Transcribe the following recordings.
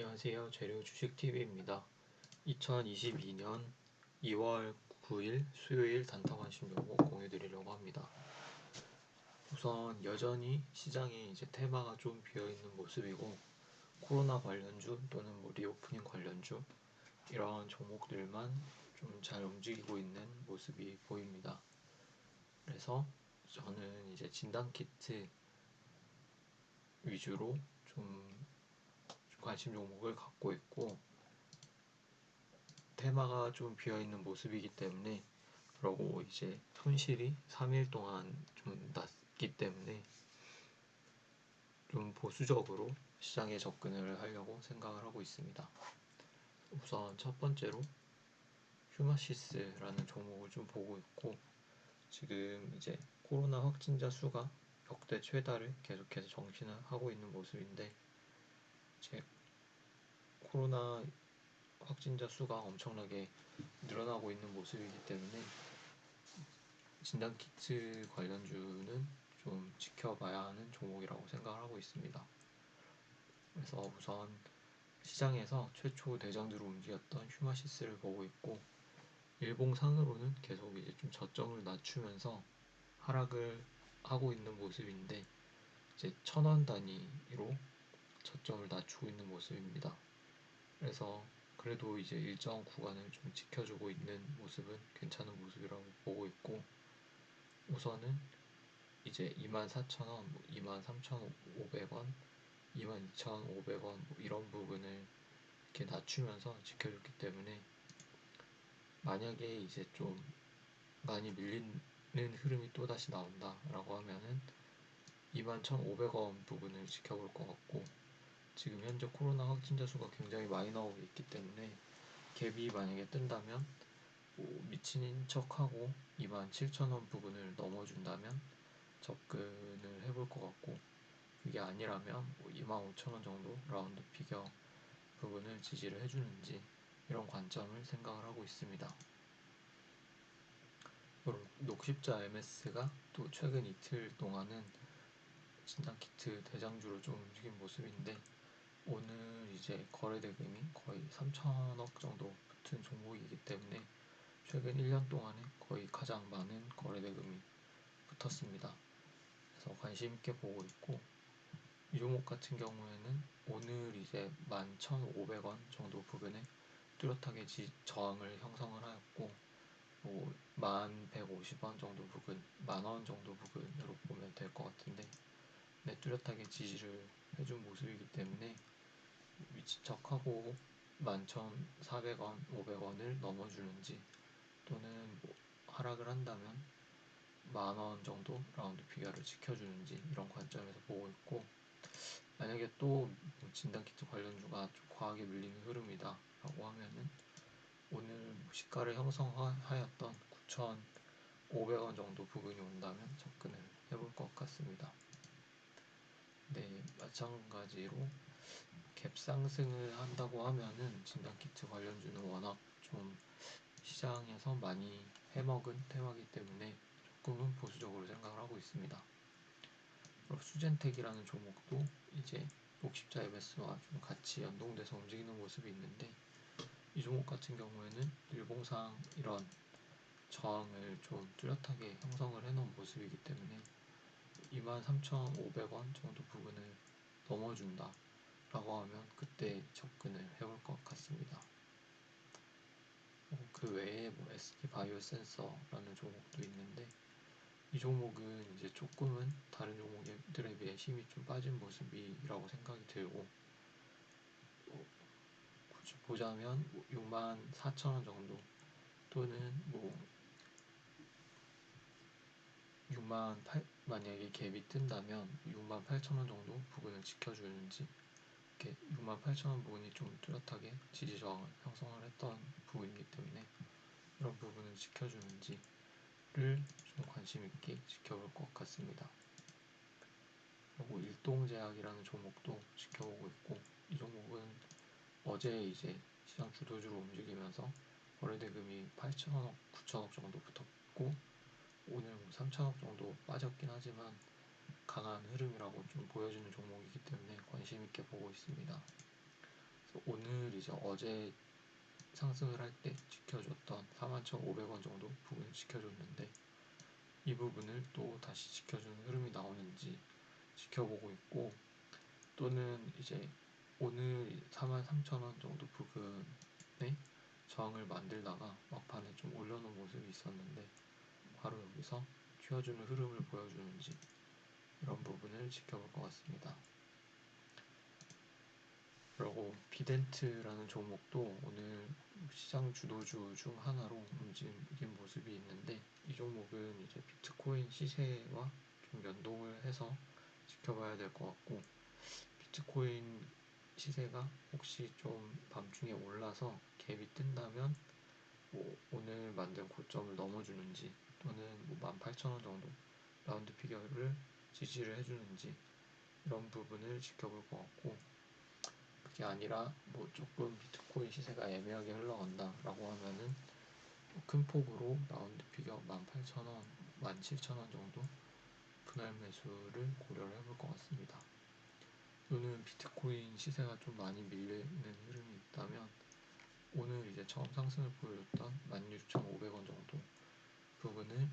안녕하세요. 재료 주식TV입니다. 2022년 2월 9일 수요일 단타관심 종목 공유드리려고 합니다. 우선 여전히 시장에 이제 테마가 좀 비어있는 모습이고, 코로나 관련주 또는 리오프닝 관련주 이런 종목들만 좀 잘 움직이고 있는 모습이 보입니다. 그래서 저는 이제 진단키트 위주로 좀 관심 종목을 갖고 있고, 테마가 좀 비어있는 모습이기 때문에, 그러고 이제 손실이 3일 동안 좀 났기 때문에 좀 보수적으로 시장에 접근을 하려고 생각을 하고 있습니다. 우선 첫 번째로 휴마시스라는 종목을 좀 보고 있고, 지금 이제 코로나 확진자 수가 역대 최다를 계속해서 정신을 하고 있는 모습인데, 이제 코로나 확진자 수가 엄청나게 늘어나고 있는 모습이기 때문에 진단키트 관련주는 좀 지켜봐야 하는 종목이라고 생각을 하고 있습니다. 그래서 우선 시장에서 최초 대장주로 움직였던 휴마시스를 보고 있고, 일봉상으로는 계속 이제 좀 저점을 낮추면서 하락을 하고 있는 모습인데, 이제 1000원 단위로 저점을 낮추고 있는 모습입니다. 그래서 그래도 이제 일정 구간을 좀 지켜주고 있는 모습은 괜찮은 모습이라고 보고 있고, 우선은 이제 24,000원, 23,500원, 22,500원 이런 부분을 이렇게 낮추면서 지켜줬기 때문에, 만약에 이제 좀 많이 밀리는 흐름이 또다시 나온다라고 하면은 21,500원 부분을 지켜볼 것 같고, 지금 현재 코로나 확진자 수가 굉장히 많이 나오고 있기 때문에 갭이 만약에 뜬다면 미친인 척하고 27,000원 부분을 넘어준다면 접근을 해볼 것 같고, 그게 아니라면 25,000원 정도 라운드 피겨 부분을 지지를 해주는지 이런 관점을 생각을 하고 있습니다. 녹십자 MS가 또 최근 이틀 동안은 진단키트 대장주로 좀 움직인 모습인데, 오늘 이제 거래대금이 거의 3천억 정도 붙은 종목이기 때문에 최근 1년 동안에 거의 가장 많은 거래대금이 붙었습니다. 그래서 관심 있게 보고 있고, 이 종목 같은 경우에는 오늘 이제 11,500원 정도 부근에 뚜렷하게 저항을 형성을 하였고, 1150원 정도 부근, 만원 정도 부근으로 보면 될 것 같은데, 뚜렷하게 지지를 해준 모습이기 때문에 미친 척하고 11,400원, 500원을 넘어주는지, 또는 하락을 한다면 만원 정도 라운드 피겨를 지켜주는지 이런 관점에서 보고 있고, 만약에 또 진단키트 관련주가 좀 과하게 밀리는 흐름이다 라고 하면은 오늘 시가를 형성하였던 9,500원 정도 부근이 온다면 접근을 해볼 것 같습니다. 마찬가지로 갭 상승을 한다고 하면은 진단키트 관련주는 워낙 좀 시장에서 많이 해먹은 테마이기 때문에 조금은 보수적으로 생각을 하고 있습니다. 그리고 수젠텍이라는 종목도 이제 녹십자 MS와 좀 같이 연동돼서 움직이는 모습이 있는데, 이 종목 같은 경우에는 일봉상 이런 저항을 좀 뚜렷하게 형성을 해놓은 모습이기 때문에 23,500원 정도 부분을 넘어준다 라고 하면 그때 접근을 해볼 것 같습니다. 그 외에 SD바이오센서라는 종목도 있는데, 이 종목은 이제 조금은 다른 종목들에 비해 힘이 좀 빠진 모습이라고 생각이 들고, 굳이 보자면 64,000원 정도, 또는 만약에 갭이 뜬다면 68,000원 정도 부분을 지켜주는지, 이렇게 68,000원 부분이 좀 뚜렷하게 지지 저항을 형성을 했던 부분이기 때문에 이런 부분을 지켜주는지를 좀 관심 있게 지켜볼 것 같습니다. 그리고 일동제약이라는 종목도 지켜보고 있고, 이 종목은 어제 이제 시장 주도주로 움직이면서 거래대금이 8천억, 9천억 정도 붙었고, 오늘 3천억 정도 빠졌긴 하지만 강한 흐름이라고 좀 보여주는 종목이기 때문에 관심 있게 보고 있습니다. 이제 어제 상승을 할 때 지켜줬던 41,500원 정도 부분을 지켜줬는데 이 부분을 또 다시 지켜주는 흐름이 나오는지 지켜보고 있고, 또는 이제 오늘 43,000원 정도 부근에 저항을 만들다가 막판에 좀 올려놓은 모습이 있었는데 바로 여기서 쥐어주는 흐름을 보여주는지 이런 부분을 지켜볼 것 같습니다. 그리고 비덴트라는 종목도 오늘 시장 주도주 중 하나로 움직인 모습이 있는데, 이 종목은 이제 비트코인 시세와 좀 연동을 해서 지켜봐야 될 것 같고, 비트코인 시세가 혹시 좀 밤중에 올라서 갭이 뜬다면 뭐 오늘 만든 고점을 넘어주는지, 또는 뭐 18,000원 정도 라운드 피겨를 지지를 해주는지 이런 부분을 지켜볼 것 같고, 그게 아니라 뭐 조금 비트코인 시세가 애매하게 흘러간다라고 하면은 큰 폭으로 라운드 피겨 18,000원, 17,000원 정도 분할 매수를 고려를 해볼 것 같습니다. 또는 비트코인 시세가 좀 많이 밀리는 흐름이 있다면 오늘 이제 처음 상승을 보여줬던 16,500원 정도 부분을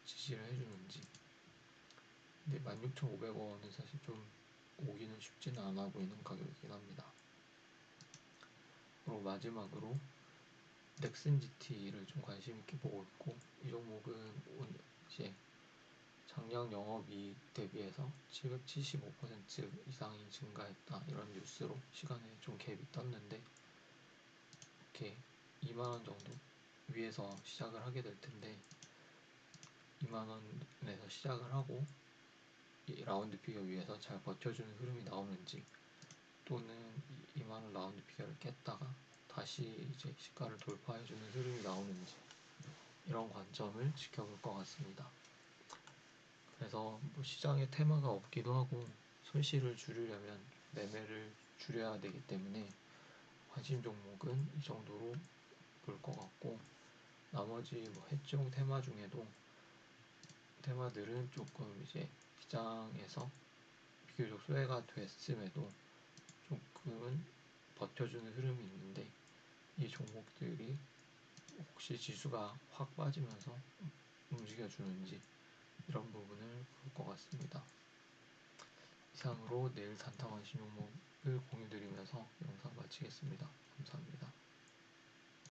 지지를 해주는지. 근데 16,500원은 사실 좀 오기는 쉽지는 않아 보이는 가격이긴 합니다. 그리고 마지막으로 넥슨GT를 좀 관심 있게 보고 있고, 이 종목은 오늘 이제 작년 영업이익 대비해서 775% 이상이 증가했다 이런 뉴스로 시간에 좀 갭이 떴는데, 이렇게 2만원 정도 위에서 시작을 하게 될 텐데 2만원에서 시작을 하고 이 라운드 피겨 위에서 잘 버텨주는 흐름이 나오는지, 또는 2만원 라운드 피겨를 깼다가 다시 이제 시가를 돌파해주는 흐름이 나오는지 이런 관점을 지켜볼 것 같습니다. 그래서 뭐 시장에 테마가 없기도 하고 손실을 줄이려면 매매를 줄여야 되기 때문에 관심 종목은 이 정도로 볼 것 같고, 나머지 뭐 해지용 테마 중에도 테마들은 조금 이제 시장에서 비교적 소외가 됐음에도 조금은 버텨주는 흐름이 있는데, 이 종목들이 혹시 지수가 확 빠지면서 움직여주는지 이런 부분을 볼 것 같습니다. 이상으로 내일 단타관심 종목을 공유드리면서 영상 마치겠습니다. 감사합니다.